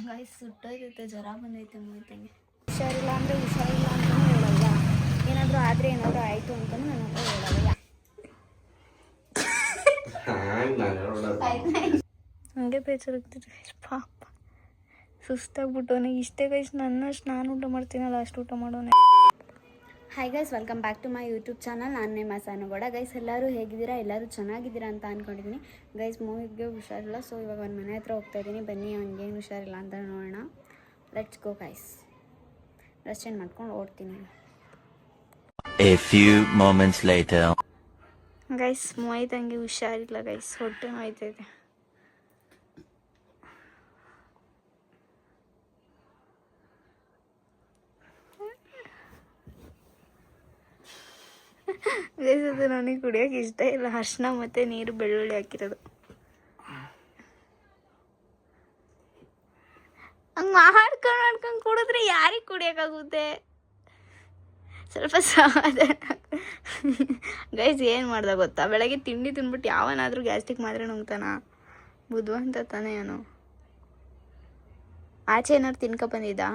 Guys ಸುಟ್ಟೋಯ್ತೈತೆ, ಜ್ವರ ಬಂದೈತೆ ಮೊಯ್ತಂಗೆ. ಹುಷಾರಿಲ್ಲ ಅಂದರೆ ಹುಷಾರಿಲ್ಲ ಅಂತಲೂ ಹೇಳಲ್ಲ, ಏನಾದರೂ ಆದರೆ ಏನಾದರೂ ಆಯಿತು ಅಂತಲೂ ನನ್ನ ಹತ್ರ ಹೇಳಲ್ಲ. ಹಂಗೆ ಬೇಜಾರಾಗ್ತಿದೆ ಪಾಪ, ಸುಸ್ತಾಗ್ಬಿಟ್ಟವನೆ. ಇಷ್ಟೇ ಗೈಸ್, ನನ್ನಷ್ಟು ನಾನು ಊಟ ಮಾಡ್ತೀನಲ್ಲ ಅಷ್ಟು ಊಟ ಮಾಡೋನೆ. Hi guys, welcome back to my YouTube channel. ನಾನು ನಿಮ್ಮ ಸಾನುಗೌಡ. ಗೈಸ್ ಎಲ್ಲರೂ ಹೇಗಿದ್ದೀರಾ? ಎಲ್ಲರೂ ಚೆನ್ನಾಗಿದ್ದೀರಾ ಅಂತ ಅಂದ್ಕೊಂಡಿದ್ದೀನಿ. ಗೈಸ್ ಮೂವಿಗೆ ಹುಷಾರಿಲ್ಲ, ಸೊ ಇವಾಗ ಒಂದು ಮನೆ ಹತ್ರ ಹೋಗ್ತಾ ಇದ್ದೀನಿ. ಬನ್ನಿ ಅವ್ನಿಗೇನು ಹುಷಾರಿಲ್ಲ ಅಂತ ನೋಡೋಣ. Let's go guys. Dress change ಮಾಡ್ಕೊಂಡು ಓಡ್ತೀನಿ. A few moments later. Guys ಮೊಯ್ತಂಗೆ ಹುಷಾರಿಲ್ಲ ಗೈಸ್, ಹೊಟ್ಟೆ ನೋಯ್ತೈತೆ. ಗೈಸ್ ಅದು ನನಗೆ ಕುಡಿಯೋಕೆ ಇಷ್ಟ ಇಲ್ಲ, ಅರ್ಶಿನ ಮತ್ತು ನೀರು ಬೆಳ್ಳುಳ್ಳಿ ಹಾಕಿರೋದು. ಹಂಗೆ ಮಾಡ್ಕೊಂಡು ಕುಡಿದ್ರೆ ಯಾರಿಗೆ ಕುಡಿಯೋಕ್ಕಾಗುತ್ತೆ? ಸ್ವಲ್ಪ ಸಮಾಧಾನ. ಗೈಸ್ ಏನು ಮಾಡ್ದೆ ಗೊತ್ತಾ, ಬೆಳಗ್ಗೆ ತಿಂಡಿ ತಿಂದ್ಬಿಟ್ಟು ಯಾವನಾದರೂ ಗ್ಯಾಸ್ಟ್ರಿಕ್ ಮಾತ್ರೆ ನುಂಗ್ತಾನ? ಬುದ್ಧಿವಂತ ತಾನೇ ಏನು? ಆಚೆ ಏನಾದ್ರು ತಿನ್ಕ ಬಂದಿದ್ದಾ?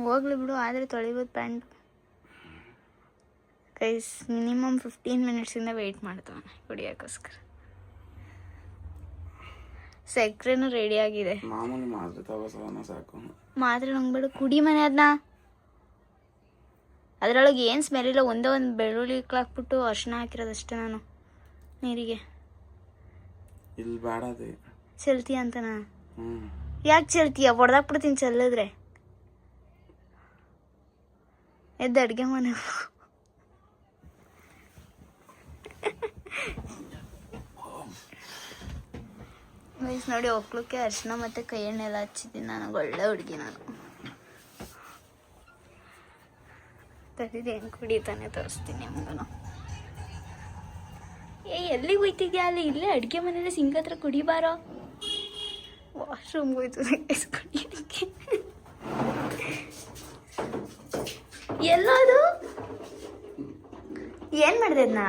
ಹೋಗ್ಲಿ ಬಿಡು, ಆದರೆ ತೊಳಿಬೋದು ಪ್ಯಾಂಟ್. ಗೈಸ್ ಮಿನಿಮಮ್ 15 ಮಿನಿಟ್ಸಿಂದ ವೆಯ್ಟ್ ಮಾಡ್ತಾನೆ ಕುಡಿಯೋಕ್ಕೋಸ್ಕರ. ಸಕ್ಕರೆನೂ ರೆಡಿ ಆಗಿದೆ. ಮಾತ್ರೆ ನುಂಗ್ಬೇಡ, ಕುಡಿ ಮನೆ ಅದನ್ನ. ಅದರೊಳಗೆ ಏನು ಸ್ಮೆಲ್ ಇಲ್ಲ, ಒಂದೇ ಒಂದು ಬೆಳ್ಳುಳ್ಳಿ ಹಾಕ್ಬಿಟ್ಟು ಅರ್ಶಿನ ಹಾಕಿರೋದಷ್ಟೇ ನಾನು ನೀರಿಗೆ. ಚೆಲ್ತೀಯ ಅಂತನಾ? ಯಾಕೆ ಚೆಲ್ತೀಯ? ಹೊಡೆದಾಕ್ಬಿಡ್ತೀನಿ ಚೆಲ್ಲಿದ್ರೆ. ಎದ್ದು ಅಡುಗೆ ಮನೆ ವಯಸ್ಸು ನೋಡಿ, ಒಕ್ಳಕ್ಕೆ ಅರ್ಶಿನ ಮತ್ತು ಕೈ ಎಣ್ಣೆ ಎಲ್ಲ ಹಚ್ಚಿದ್ದೀನಿ. ನಾನು ಒಳ್ಳೆ ಹುಡುಗಿ ನಾನು. ತಡಿದು ಹೆಂಗೆ ಕುಡಿತಾನೆ ತೋರಿಸ್ತೀನಿ ನಿಮ್ಗೂ. ಎಲ್ಲಿಗೆ ಹೋಯ್ತಿದ್ಯಾ? ಅಲ್ಲಿ ಇಲ್ಲೇ ಅಡುಗೆ ಮನೇಲಿ ಸಿಂಕ್ ಹತ್ರ ಕುಡಿಬಾರೋ. ವಾಶ್ರೂಮ್ಗೆ ಹೋಯ್ತು ಕುಡಿಯೋದಕ್ಕೆ. ಎಲ್ಲೋದು? ಏನು ಮಾಡಿದೆ ಅದನ್ನ?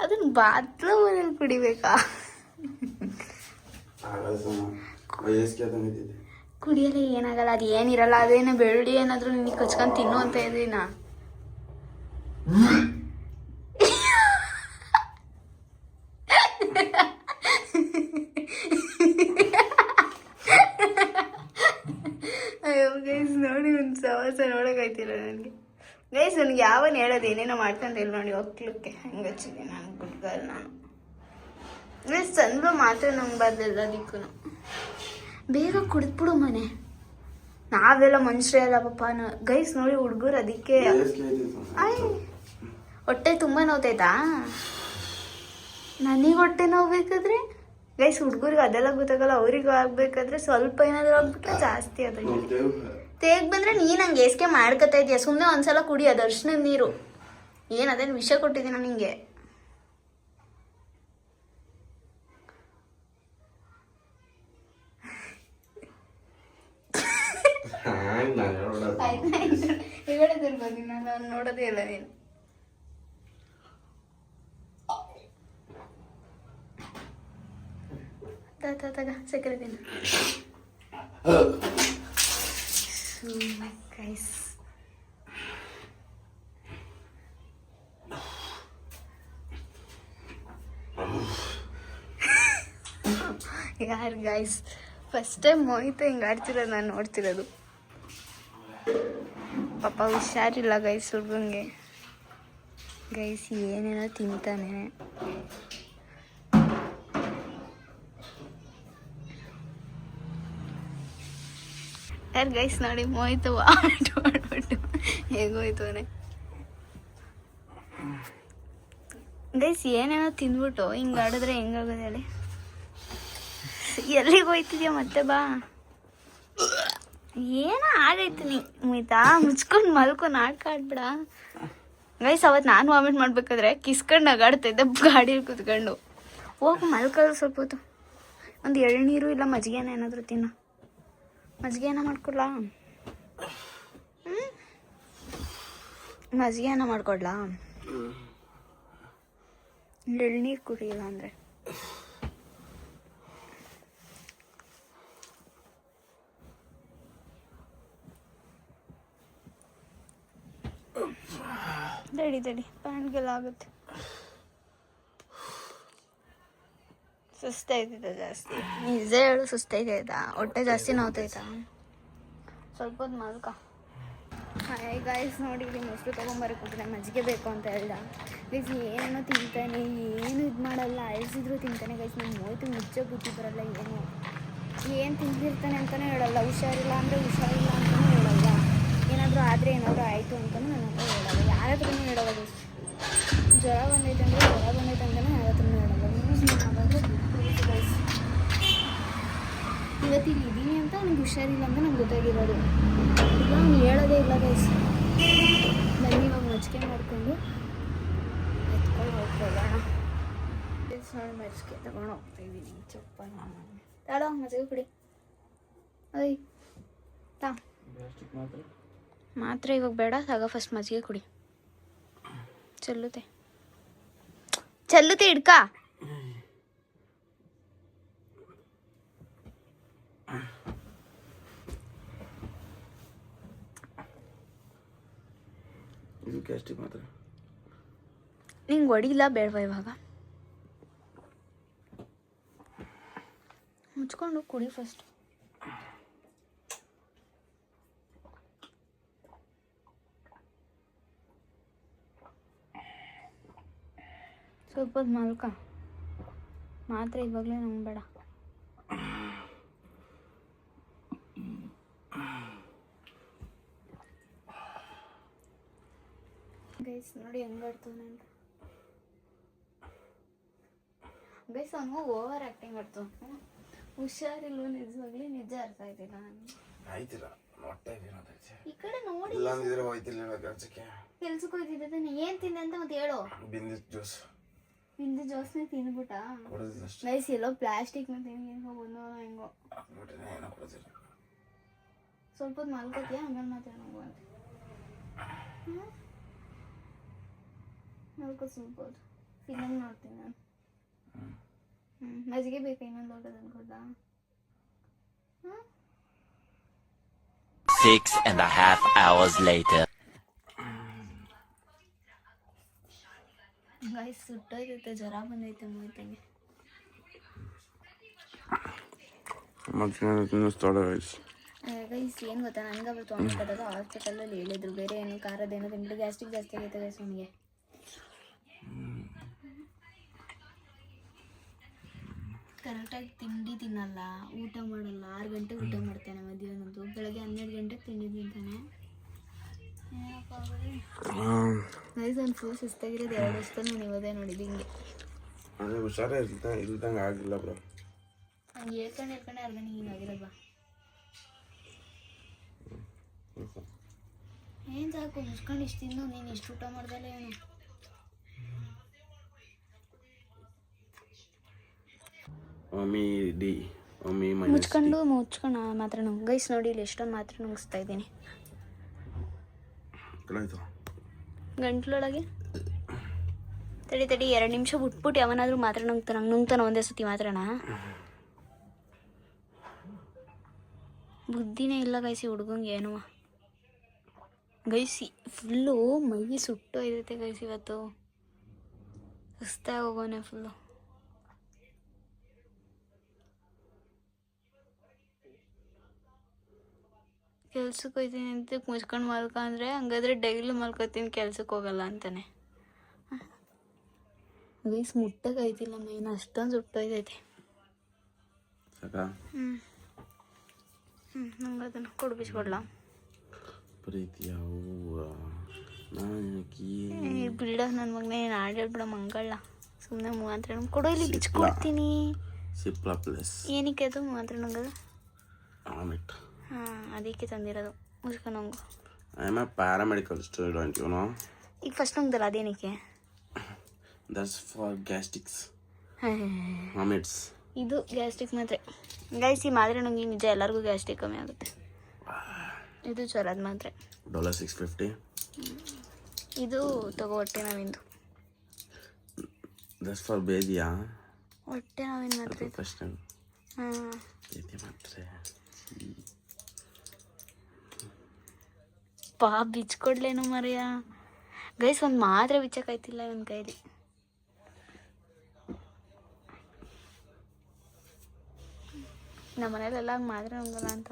ಅದನ್ನ ಬಾತ್ರೂಮಲ್ಲಿ ಕುಡಿಬೇಕಾ? ಕುಡಿಯಲ್ಲ, ಏನಾಗಲ್ಲ, ಅದು ಏನಿರಲ್ಲ. ಅದೇನೋ ಬೆಳ್ಳುಳ್ಳಿ ಏನಾದರೂ ನಿನಗೆ ಕಚ್ಕೊಂಡು ತಿನ್ನು ಅಂತ ಇದೀನ. ಅಯ್ಯೋ ಗೈಸ್ ನೋಡಿ, ಒಂದು ಸವಾಸ ನೋಡೋಕ್ಕಾಯ್ತಿಲ್ಲ ನನಗೆ. ಗೈಸ್ ನನಗೆ ಯಾವನು ಹೇಳೋದು ಏನೇನೋ ಮಾಡ್ಕೊಂತಿಲ್ಲ ನೋಡಿ, ಹೋಗ್ಲಿಕ್ಕೆ ಹಂಗೆ ಹಚ್ಚಿದ್ದೀನಿ ನಾನು. ಗುಡ್ಗಲ್ ನಾನು. ಗೈಸ್ ಚಂದ್ರು ಮಾತ್ರ ನಂಬಾರ್ದು ಎಲ್ಲದಕ್ಕೂ. ಬೇಗ ಕುಡಿದ್ಬಿಡು ಮನೆ. ನಾವೆಲ್ಲ ಮನುಷ್ಯರೇ ಅಲ್ಲ ಪಾಪ. ಗೈಸ್ ನೋಡಿ ಹುಡುಗರು ಅದಕ್ಕೆ. ಹೊಟ್ಟೆ ತುಂಬ ನೋವ್ತೈತಾ? ನನಗೆ ಹೊಟ್ಟೆ ನೋವ್ಬೇಕಾದ್ರೆ ಗೈಸ್ ಹುಡುಗರಿಗೆ ಅದೆಲ್ಲ ಗೊತ್ತಾಗಲ್ಲ. ಅವ್ರಿಗೆ ಆಗ್ಬೇಕಾದ್ರೆ ಸ್ವಲ್ಪ ಏನಾದರೂ ಆಗ್ಬಿಟ್ರೆ ಜಾಸ್ತಿ ಅದ. ತೇಗ್ ಬಂದರೆ ನೀನು ಹಂಗೆ ಏಸ್ಕೆ ಮಾಡ್ಕೊತಾ ಇದೆಯಾ? ಸುಮ್ಮನೆ ಒಂದ್ಸಲ ಕುಡಿ, ಅದು ಅರ್ಶಿನದ ನೀರು. ಏನು ಅದೇನು ವಿಷ ಕೊಟ್ಟಿದ್ದೀನ ನಿಂಗೆ? ಹೇಳೋದಿರ್ಬೋದು, ನಾನು ನೋಡೋದೇ ಇಲ್ಲ ನೀನು. ತಗ ಸಕ್ಕರೆ ತಿನ್ನು. ಗೈಸ್ ಯಾರು ಗೈಸ್ ಫಸ್ಟ್ ಟೈಮ್ ಮೋಹಿತ ಹಿಂಗೆ ಆಡ್ತಿರೋದು ನಾನು ನೋಡ್ತಿರೋದು. ಪಾಪ ಹುಷಾರಿಲ್ಲ ಗೈಸ್ ಹುಡುಗಂಗೆ. ಗೈಸ್ ಏನೇನೋ ತಿಂತಾನೆ. ಯಾರು ಗೈಸ್ ನೋಡಿ, ಮೋಹಿತ ವಾಮಿಟ್ ಮಾಡ್ಬಿಟ್ಟು ಹೇಗೋಯ್ತು ಅವನೇ. ಗೈಸ್ ಏನೇನೋ ತಿಂದ್ಬಿಟ್ಟು ಹಿಂಗೆ ಆಡಿದ್ರೆ ಹೆಂಗಾಗೋದು ಹೇಳಿ? ಎಲ್ಲಿಗೆ ಹೋಯ್ತಿದ್ಯಾ ಮತ್ತೆ? ಬಾ, ಏನೋ ಆಗೈತೆ ನೀ ಮೋಹಿತಾ, ಮುಚ್ಕೊಂಡು ಮಲ್ಕೊಂಡು ಆಡ್ಬಿಡ. ಗೈಸ್ ಅವತ್ತು ನಾನು ವಾಮಿಟ್ ಮಾಡ್ಬೇಕಾದ್ರೆ ಕಿಸ್ಕೊಂಡು ನಗಾಡ್ತಿದ್ದೆ ಗಾಡೀಲಿ ಕೂತ್ಕೊಂಡು. ಹೋಗಿ ಮಲ್ಕೊಳ್ಳೋ ಸ್ವಲ್ಪ ಹೊತ್ತು. ಒಂದು ಎಳ್ನೀರು ಇಲ್ಲ ಮಜ್ಜಿಗೆನ ಏನಾದರೂ ತಿನ್ನು. ಮಜ್ಜಿಗೆನ ಮಾಡ್ಕೊಡ್ಲಾ? ಮಜ್ಜಿಗೆನ ಮಾಡ್ಕೊಡ್ಲಾ? ಎಳ್ನೀರು ಕುಡಿಯಿಲ್ಲ ಅಂದರೆ. ತಡಿ ಪ್ಯಾಂಟ್ಗೆಲ್ಲ ಆಗುತ್ತೆ. ಸುಸ್ತಾಯ್ತೈತಾ ಜಾಸ್ತಿ? ನಿಜ ಹೇಳು, ಸುಸ್ತಾಯ್ತೈತಾ? ಹೊಟ್ಟೆ ಜಾಸ್ತಿ ನೋವ್ತೈತಾ? ಸ್ವಲ್ಪ ಹೊತ್ತು ಮಲ್ಕ. ಹಾಯ್ ಗಾಯ್ಸ್, ನೋಡಿ ಇಲ್ಲಿ ಮೊಸರು ತೊಗೊಂಬರಕ್ಕೆ ಮಜ್ಜಿಗೆ ಬೇಕು ಅಂತ ಹೇಳ್ದ. ಗೈಸ್ ಏನೋ ತಿಂತಾನೆ, ಏನು ಇದು ಮಾಡಲ್ಲ, ಅಳಿಸಿದ್ರು ತಿಂತಾನೆ. ಗೈಸ್ ನಮ್ಮ ಹೋಯ್ತು ಮುಚ್ಚೋ ಬುದ್ಧಿ ಬರಲ್ಲ. ಏನು ತಿಂದಿರ್ತಾನೆ ಅಂತಲೇ ಹೇಳಲ್ಲ. ಹುಷಾರಿಲ್ಲ ಅಂದರೆ ಹುಷಾರಿಲ್ಲ ಅಂತಲೂ ಹೇಳಲ್ಲ. ಏನಾದರೂ ಆದರೆ ಏನಾದರೂ ಆಯಿತು ಅಂತಲೂ ನನ್ನ ಹತ್ರ ಹೇಳಲ್ಲ. ಯಾರ ಹತ್ರನೂ ಹೇಳಲ್ಲ. ಗೈಸ್ ಜ್ವರ ಬಂದೈತೆ ಅಂದರೆ ಅಂತಲೂ ಯಾರ ಹತ್ರನೂ ಹೇಳಲ್ಲ. ಗೈಸ್ ಇವತ್ತು ಇಲ್ಲಿ ಇದ್ದೀನಿ ಅಂತ ನನಗೆ ಹುಷಾರಿಲ್ಲ ಅಂತ ನಂಗೆ ಗೊತ್ತಾಗಿರೋದು. ಇಲ್ಲ ಅವ್ನು ಹೇಳೋದೇ ಇಲ್ಲ. ಗೈಸ್ ಬನ್ನಿ ಇವಾಗ ಮಜ್ಜಿಗೆ ಮಾಡಿಕೊಂಡು ಎತ್ಕೊಂಡು ಹೋಗ್ಬೋದಣ್ಣ. ಗೈಸ್ ನೋಡಿ ಮಜ್ಜಿಗೆ ತಗೊಂಡು ಹೋಗ್ತಾಯಿದ್ದೀನಿ. ಚಪ್ಪಲ್ ತಾಳೋ ಮಜ್ಜಿಗೆ ಕುಡಿ. ಅಯ್ಯ ತಾ ಮಾತ್ರ ಇವಾಗ ಬೇಡ, ಆಗ ಫಸ್ಟ್ ಮಜ್ಜಿಗೆ ಕುಡಿ. ಚೆಲ್ಲುತ್ತೆ ಹಿಡ್ಕ. ನಿಂಗೆ ಹೊಡಿಲ್ಲ ಬೇಡವಾ? ಇವಾಗ ಮುಚ್ಕೊಂಡು ಕುಡಿ ಫಸ್ಟ್. ಸ್ವಲ್ಪ ಹೊತ್ತು ಮಲ್ಕ. ಮಾತ್ರ ಇವಾಗಲೇ ನಂಗೆ ಬೇಡ. ಗೈಸ್ ನೋಡಿ ಹೆಂಗಾಡ್ತಾನೆ ಅಂತ. ಗೈಸ್ ಅವನು ಓವರ್ ಆ್ಯಕ್ಟಿಂಗ್ ಮಾಡ್ತಾವ. ಹುಷಾರಿಲ್ವ? ನಿಜವಾಗ್ಲಿ ನಿಜ ಅರ್ಥ ಆಯ್ತಿಲ್ಲ ನನಗೆ. ಈ ಕಡೆ ನೋಡಿ. ಕೆಲ್ಸಕ್ಕೆ ಹೋಯ್ತಿದ್ದೆ. ಏನು ತಿಂದೆ ಅಂತ ಮತ್ತೆ ಹೇಳು. ಬಿಂದು ಜ್ಯೂಸ್ನೇ ತಿಂದ್ಬಿಟ್ಟ. ಗೈಸ್ ಎಲ್ಲೋ ಪ್ಲಾಸ್ಟಿಕ್ನ ತಿನ್ಗೋ ಬಂದು ಹೆಂಗೋ. ಸ್ವಲ್ಪ ಹೊತ್ತು ಮಲ್ಕೋತೀಯ, ಆಮೇಲೆ ಮಾತಾಡೋಣ ಅಂತ. ಮಲ್ಕೋ ಸ್ವಲ್ಪ ಹೊತ್ತು. ಫಿಲಮ್ ನೋಡ್ತೀನಿ ನಾನು. ಮಜ್ಜಿಗೆ ಬೇಕಾ ಇನ್ನೊಂದು ಲೋಟದ ಅನ್ಕೊಡ್ಲಾ? 6.5 hours later. ಗೈಸ್ ಸುಟ್ಟೋಯ್ತೈತೆ, ಜ್ವರ ಬಂದೈತೆ ಮೂವತ್ತಂಗೆ. ಗೈಸ್ ಏನು ಗೊತ್ತಾ, ನನಗೆ ಅವತ್ತು ವಾಮಿಟ್ ಹಾಸ್ಪಿಟಲಲ್ಲಿ ಹೇಳಿದ್ರು. ಬೇರೆ ಏನು ಖಾರದೇನು ತಿಂದು ಗ್ಯಾಸ್ಟ್ರಿಕ್ ಜಾಸ್ತಿ ಆಗೈತೆ ಗೈಸ್ ನನಗೆ. ಕರೆಕ್ಟಾಗಿ ತಿಂಡಿ ತಿನ್ನಲ್ಲ, ಊಟ ಮಾಡಲ್ಲ. 6 ಗಂಟೆಗೆ ಊಟ ಮಾಡ್ತಾನೆ ಮಧ್ಯಾಹ್ನದ್ದು. ಬೆಳಗ್ಗೆ 12 ಗಂಟೆಗೆ ತಿಂಡಿ ತಿಂತಾನೆ. ಗೈಸ್ ಒಂದು ಫುಲ್ ಸುಸ್ತಾಗಿರೋದು 2 ವರ್ಷದಲ್ಲಿ ನಾನು ಇವತ್ತೇ ನೋಡಿದ್ದು ಹಿಂಗೆ. ಹುಷಾರೇ ಇಲ್ದಂಗೆ ಆಗಿಲ್ಲ ಬ್ರೋ. ಹಂಗೆ ಹೇಳ್ಕೊಂಡೆ ಅರ್ಧ ಹಿಂಗಾಗಿರಲ್ವಾ? ಏನು ಸಾಕು ಮುಚ್ಕೊಂಡು ಇಷ್ಟು ತಿಂದು ನೀನು ಇಷ್ಟು ಊಟ ಮಾಡ್ದಲ್ಲ ಏನು? ಮುಚ್ಕೊಂಡು ಮಾತ್ರ ನಂಗೆ. ಗೈಸ್ ನೋಡಿ ಇಲ್ಲಿ ಎಷ್ಟೊಂದು ಮಾತ್ರ ನುಂಗಿಸ್ತಾ ಇದ್ದೀನಿ ಗಂಟ್ಲೊಳಗೆ. ತಡಿ 2 ನಿಮಿಷ ಬಿಟ್ಬಿಟ್ಟು ಯಾವನಾದ್ರೂ ಮಾತ್ರ ನುಂಗ್ತಾನೆ ಒಂದೇ ಸತಿ ಮಾತ್ರನಾ? ಬುದ್ಧಿನೇ ಇಲ್ಲ ಗೈಸಿ ಹುಡುಗಂಗೆ ಏನೋ. ಗೈಸಿ ಫುಲ್ಲು ಮೈ ಸುಟ್ಟು ಇರುತ್ತೆ ಗೈಸ್. ಇವತ್ತು ಸುಸ್ತಾಗಿ ಹೋಗೋನೆ ಫುಲ್ಲು. ಕೆಲ್ಸಕ್ಕೆ ಹೋಗ್ತೀನಿ ಅಂತ ಮುಚ್ಕೊಂಡು ಮಲ್ಕ ಅಂದರೆ ಹಂಗಾದ್ರೆ ಡೈಲಿ ಮಲ್ಕೋತೀನಿ, ಕೆಲ್ಸಕ್ಕೆ ಹೋಗಲ್ಲ ಅಂತಾನೆ. ಗೈಸ್ ಮುಟ್ಟಕ್ಕಾಯ್ತಿಲ್ಲ ಮೈನ, ಅಷ್ಟೊಂದು ಸುಟ್ಟೋಯ್ತೈತೆ. ನಂಗೆ ಅದನ್ನು ಕೊಡ್ಬಿಸ್ಕೊಡ್ಲಾ? ಬಿಡ ನನ್ನ ಮಗನೇ, ನಾನು ಆಡಾಡ್ಬಿಡ ಮಂಗಳ. ಸುಮ್ಮನೆ ಮಾತ್ರ ಕೊಡೋ, ಇಲ್ಲಿ ಬಿಚ್ಕೊಡ್ತೀನಿ. ಏನಕ್ಕೆ ಅದು ಮಾತ್ರ ನಂಗದು? ಹಾಂ, ಅದಕ್ಕೆ ತಂದಿರೋದು. ಮುಚ್ಕೊಂಡು ನಂಗು. ಪ್ಯಾರಾಮೆಡಿಕಲ್ ಸ್ಟೂಡೆಂಟ್ ಈಗ ಫಸ್ಟ್ ನಂಗ್ದಲ್ಲ, ಅದೇನಕ್ಕೆ? That's for gastrics. Vomits. ಇದು ಗ್ಯಾಸ್ಟ್ರಿಕ್ ಮಾತ್ರೆ ಗೈಸ್. ಈ ಮಾತ್ರೆ ನಂಗೆ ನಿಜ ಎಲ್ಲರಿಗೂ ಗ್ಯಾಸ್ಟ್ರಿಕ್ ಕಮ್ಮಿ ಆಗುತ್ತೆ. ಇದು ಜ್ವರದ ಮಾತ್ರೆ $650. ಇದು ತಗೋ ಹೊಟ್ಟೆ ನೋವಿಂದು. That's for ಬೇದಿಯಾ? ಹೊಟ್ಟೆ ನೋವಿನ ಮಾತ್ರೆ. ಫಸ್ಟ್ ಟೈಮ್ ಹಾಂ ಬೇದಿ ಮಾತ್ರೆ. ಪಾ ಬಿಚ್ಕೊಡ್ಲೇನು ಮರೆಯ ಗೈಸ್. ಒಂದು ಮಾತ್ರೆ ಬಿಚ್ಚಕ್ಕಾಯ್ತಿಲ್ಲ ನನ್ನ ಕೈಲಿ. ನಮ್ಮ ಮನೇಲೆಲ್ಲ ಹಂಗೆ ಮಾತ್ರೆ ನುಂಗಲ್ಲ ಅಂತ.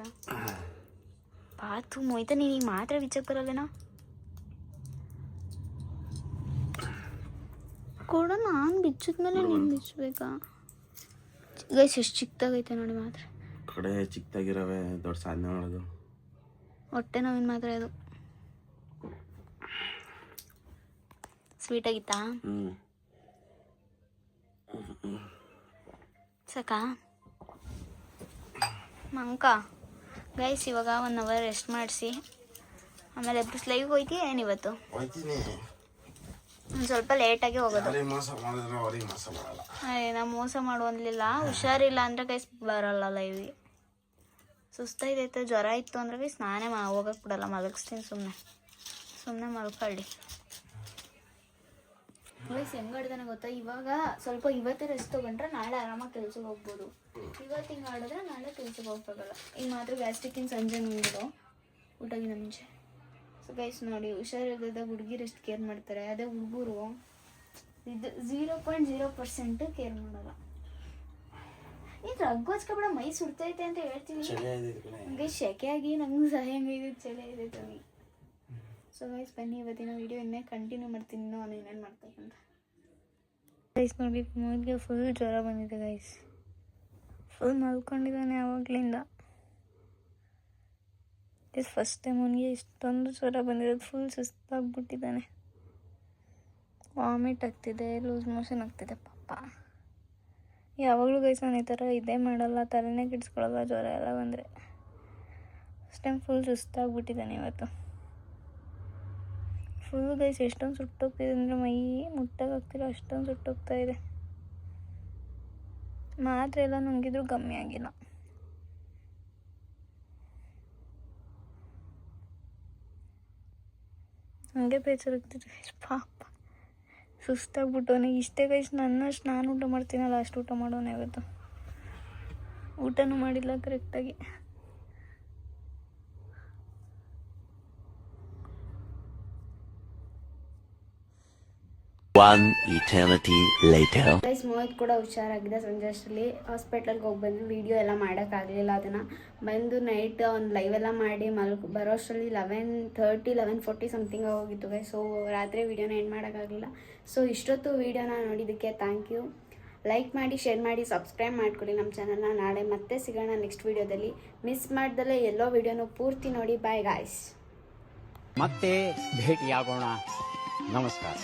ಪಾತು ಮೊಯ್ತ ನೀನು ಈಗ ಮಾತ್ರೆ ಬಿಚ್ಚಕ್ಕೆ ಬರಲ್ಲೇನೋ ಕೊಡ. ನಾನು ಬಿಚ್ಚಿದ್ಮೇಲೆ ನೀನು ಬಿಚ್ಚಬೇಕಾ ಗೈಸ್? ಎಷ್ಟು ಚಿಕ್ಕದಾಗೈತೆ ನೋಡಿ ಮಾತ್ರೆ. ಕಡೆ ಚಿಕ್ಕದಾಗಿರವೆ ದೊಡ್ಡ ಸಾಧನೆ ಮಾಡೋದು. ಹೊಟ್ಟೆ ನೋವಿನ ಮಾತ್ರೆ ಅದು. ಸ್ವೀಟ್ ಆಗಿತ್ತಾ? ಸಾಕಾ ಮಂಕ ಗೈಸ್? ಇವಾಗ 1 hour ರೆಸ್ಟ್ ಮಾಡಿಸಿ ಆಮೇಲೆ ಎಬ್ಬಿಸ್ ಲೈವ್ಗೆ ಹೋಯ್ತೀಯ ಏನಿವತ್ತು? ಒಂದು ಸ್ವಲ್ಪ ಲೇಟಾಗಿ ಹೋಗೋದು. ನಾವು ಮೋಸ ಮಾಡುವಂದಿಲ್ಲ. ಹುಷಾರಿಲ್ಲ ಅಂದರೆ ಗೈಸ್ ಬರಲ್ಲ ಲೈವ್ಗೆ. ಸುಸ್ತಾಯ್ತೈತೆ, ಜ್ವರ ಇತ್ತು ಅಂದರೆ ಗೈಸ್ ನಾನೇ ಹೋಗಕ್ಕೆ ಬಿಡಲ್ಲ, ಮಲಗಿಸ್ತೀನಿ. ಸುಮ್ಮನೆ ಮಲ್ಕೊಳ್ಳಿ ಗೈಸ್. ಹೆಂಗೆ ಆಡ್ದಾನೆ ಗೊತ್ತಾ? ಇವಾಗ ಸ್ವಲ್ಪ ಇವತ್ತೇ ರೆಸ್ಟ್ ತೊಗೊಂಡ್ರೆ ನಾಳೆ ಆರಾಮಾಗಿ ಕೆಲ್ಸಕ್ಕೆ ಹೋಗ್ಬೋದು. ಇವತ್ತು ಹಿಂಗೆ ಆಡಿದ್ರೆ ನಾಳೆ ಕೆಲ್ಸಕ್ಕೆ ಹೋಗೋಕ್ಕಾಗಲ್ಲ. ಈಗ ಮಾತ್ರ ಗ್ಯಾಸ್ಟ್ರಿಕ್ಕಿನ ಸಂಜೆ ನುಂಗಿಡು ಊಟಗಿನ ಮುಂಚೆ. ಸೊ ಗೈಸ್ ನೋಡಿ, ಹುಷಾರಿಲ್ಲದಾಗ ಹುಡುಗಿರು ಎಷ್ಟು ಕೇರ್ ಮಾಡ್ತಾರೆ, ಅದೇ ಹುಡುಗರು ಇದು 0.0% ಕೇರ್ ಮಾಡಲ್ಲ. ಈಗ ರಗ್ಗು ಹಚ್ಕೊಬೇಡ, ಮೈ ಸುಡ್ತೈತೆ ಅಂತ ಹೇಳ್ತೀವಿ. ಹಂಗೆ ಶೆಕೆಯಾಗಿ ನಂಗೂ ಸಹ ಹೆಂಗೈದು ಚಳಿ ಇದೆ ತಮಗೆ. ಸೊ ಗೈಸ್ ಬನ್ನಿ, ಇವತ್ತಿನ ವೀಡಿಯೋ ಇನ್ನೇ ಕಂಟಿನ್ಯೂ ಮಾಡ್ತೀನಿ. ನಾನು ಏನೇನು ಮಾಡ್ಬೇಕಂತ ಗೈಸ್ ನೋಡಿ. ಮೊದಲಿಗೆ ಫುಲ್ ಜ್ವರ ಬಂದಿದೆ ಗೈಸ್. ಫುಲ್ ಮಲ್ಕೊಂಡಿದ್ದಾನೆ ಆವಾಗಲಿಂದ. ಫಸ್ಟ್ ಟೈಮ್ ಅವನಿಗೆ ಇಷ್ಟೊಂದು ಜ್ವರ ಬಂದಿರೋದು. ಫುಲ್ ಸುಸ್ತಾಗ್ಬಿಟ್ಟಿದ್ದಾನೆ. ವಾಮಿಟ್ ಆಗ್ತಿದೆ, ಲೂಸ್ ಮೋಷನ್ ಆಗ್ತಿದೆ ಪಾಪ. ಯಾವಾಗಲೂ ಗೈಸ್ ನಾನು ಈ ಥರ ಇದೇ ಮಾಡಲ್ಲ, ತಲೆನೇ ಕೆಡಿಸ್ಕೊಳ್ಳಲ್ಲ ಜ್ವರ ಎಲ್ಲ ಬಂದರೆ. ಫಸ್ಟ್ ಟೈಮ್ ಫುಲ್ ಸುಸ್ತಾಗ್ಬಿಟ್ಟಿದ್ದಾನೆ ಇವತ್ತು. ಫುಲ್ ಗೈಸ್ ಎಷ್ಟೊಂದು ಸುಟ್ಟೋಗ್ತಿದೆ ಅಂದರೆ ಮೈ ಮುಟ್ಟಾಗ್ತಿಲ್ಲ, ಅಷ್ಟೊಂದು ಸುಟ್ಟೋಗ್ತಾ ಇದೆ. ಮಾತ್ರೆ ಎಲ್ಲ ನುಂಗಿದ್ರು ಕಮ್ಮಿ ಆಗಿಲ್ಲ. ಹಂಗೆ ಬೇಜಾರಾಗ್ತಿದೆ ಪಾಪ. ಸುಸ್ತಾಗ್ಬಿಟ್ಟವನೇ. ಇಷ್ಟೇ ಗೈಸ್ ನನ್ನಷ್ಟು ನಾನು ಊಟ ಮಾಡ್ತೀನಲ್ಲ ಅಷ್ಟು ಊಟ ಮಾಡೋನೆ ಇವತ್ತು. ಊಟನೂ ಮಾಡಿಲ್ಲ ಕರೆಕ್ಟಾಗಿ. One eternity later. Guys Mohit ಕೂಡ ಹುಷಾರಾಗಿದೆ. ಸಂಜೆ ಅಷ್ಟರಲ್ಲಿ ಹಾಸ್ಪಿಟ್ಲಿಗೆ ಹೋಗಿ ಬಂದು ವೀಡಿಯೋ ಎಲ್ಲ ಮಾಡೋಕ್ಕಾಗಲಿಲ್ಲ. ಅದನ್ನು ಬಂದು ನೈಟ್ ಒಂದು ಲೈವ್ ಎಲ್ಲ ಮಾಡಿ ಬರೋ ಅಷ್ಟರಲ್ಲಿ 11:30 11:40 ಸಮಥಿಂಗ್ ಹೋಗಿತ್ತು ಗೈಸ್. ಸೊ ರಾತ್ರಿ ವೀಡಿಯೋನ ಎಂಡ್ ಮಾಡೋಕ್ಕಾಗಲಿಲ್ಲ. ಸೊ ಇಷ್ಟೊತ್ತು ವೀಡಿಯೋನ ನೋಡಿದ್ದಕ್ಕೆ ಥ್ಯಾಂಕ್ ಯು. ಲೈಕ್ ಮಾಡಿ, ಶೇರ್ ಮಾಡಿ, ಸಬ್ಸ್ಕ್ರೈಬ್ ಮಾಡ್ಕೊಳ್ಳಿ ನಮ್ಮ ಚಾನಲ್ನ. ನಾಳೆ ಮತ್ತೆ ಸಿಗೋಣ ನೆಕ್ಸ್ಟ್ ವೀಡಿಯೋದಲ್ಲಿ. ಮಿಸ್ ಮಾಡ್ದಲ್ಲೇ ಎಲ್ಲೋ ವೀಡಿಯೋನು ಪೂರ್ತಿ ನೋಡಿ. Bye guys. ಮತ್ತೆ ಭೇಟಿಯಾಗೋಣ. ನಮಸ್ಕಾರ.